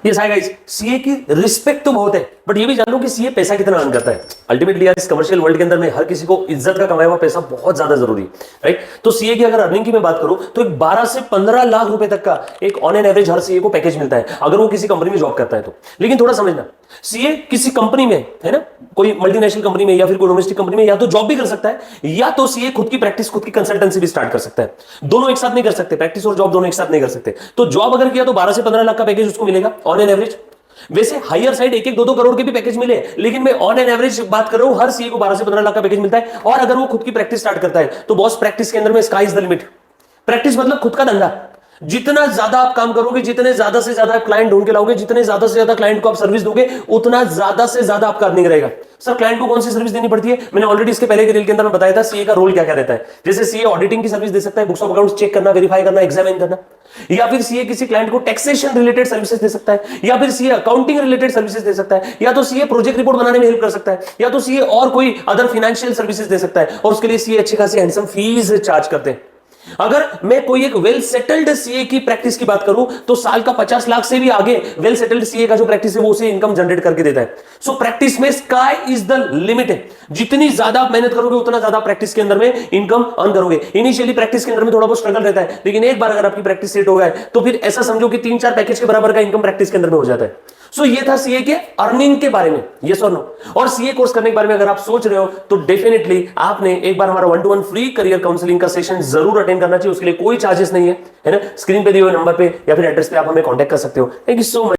Yes hi guys, CA की respect तो बहुत है, बट ये भी जान लो कि सीए पैसा कितना अर्न करता है। अल्टीमेटली इस कमर्शियल वर्ल्ड के अंदर में हर किसी को इज्जत का कमाया हुआ पैसा बहुत ज्यादा जरूरी है, राइट। तो सीए की अगर अर्निंग की मैं बात करूं तो एक 12 से 15 लाख रुपए तक का एक on an average her CA को पैकेज मिलता है अगर वो किसी कंपनी में जॉब करता है तो। लेकिन थोड़ा समझना, सीए किसी कंपनी में है ना, कोई मल्टीनेशनल कंपनी में या फिर कोई डोमेस्टिक कंपनी में या तो जॉब भी कर सकता है या तो सीए खुद की प्रैक्टिस, खुद की कंसल्टेंसी भी स्टार्ट कर सकता है। दोनों एक साथ नहीं कर सकते, प्रैक्टिस और जॉब दोनों एक साथ नहीं कर सकते। तो जॉब अगर किया तो 12 से 15 लाख का पैकेज उसको मिलेगा ऑन एन एवरेज। वैसे हायर साइड 1-1, 2-2 करोड़ के भी पैकेज मिले, लेकिन मैं ऑन एन एवरेज बात कर रहा हूं, हर सीए को 12 से 15 लाख का पैकेज मिलता है। और अगर वो खुद की प्रैक्टिस स्टार्ट करता है तो बॉस प्रैक्टिस के अंदर में sky is the limit. Practice मतलब खुद का धंधा। जितना ज्यादा आप काम करोगे, जितने ज्यादा से ज्यादा क्लाइंट ढूंढ के लाओगे, जितने ज्यादा से ज्यादा क्लाइंट को आप सर्विस दोगे, उतना ज्यादा से ज्यादा आपका अर्निंग रहेगा। सर क्लाइंट को कौन सी सर्विस देनी पड़ती है? मैंने ऑलरेडी इसके पहले के रील के अंदर में बताया था सीए का रोल क्या क्या रहता है। जैसे सीए ऑडिटिंग की सर्विस दे सकता है, बुक्स ऑफ अकाउंट्स चेक करना, वेरीफाई करना, एग्जामिन करना। या फिर सीए किसी क्लाइंट को टैक्सेशन रिलेटेड सर्विसेज दे सकता है, या फिर सीए अकाउंटिंग रिलेटेड सर्विसेज दे सकता है, या तो सीए प्रोजेक्ट रिपोर्ट बनाने में हेल्प कर सकता है, या तो सीए और कोई अदर फाइनेंशियल सर्विसेज दे सकता है। और उसके लिए सीए अच्छी खासी हैंडसम फीस चार्ज करते हैं। अगर मैं कोई एक वेल सेटल्ड सीए की प्रैक्टिस की बात करूं तो साल का 50 लाख से भी आगे वेल सेटल्ड सीए का जो प्रैक्टिस है वो उसे इनकम जनरेट करके देता है। सो प्रैक्टिस में स्काई इज द लिमिट है। जितनी ज्यादा आप मेहनत करोगे उतना ज्यादा प्रैक्टिस के अंदर में इनकम अर्न करोगे। इनिशियली प्रैक्टिस के अंदर में थोड़ा बहुत स्ट्रगल रहता है, लेकिन एक बार अगर आपकी प्रैक्टिस सेट हो गया है तो फिर ऐसा समझो कि 3-4 पैकेज के बराबर का इनकम प्रैक्टिस के अंदर में हो जाता है। सो ये था सीए के अर्निंग के बारे में, यस और नो। और सीए कोर्स करने के बारे में अगर आप सोच रहे हो तो डेफिनेटली आपने एक बार हमारा 1-to-1 फ्री करियर काउंसलिंग का सेशन जरूर अटेंड करना चाहिए। उसके लिए कोई चार्जेस नहीं है ना। स्क्रीन पे दिए हुए नंबर पे या फिर एड्रेस पे आप हमें कांटेक्ट कर सकते हो। Thank you so much.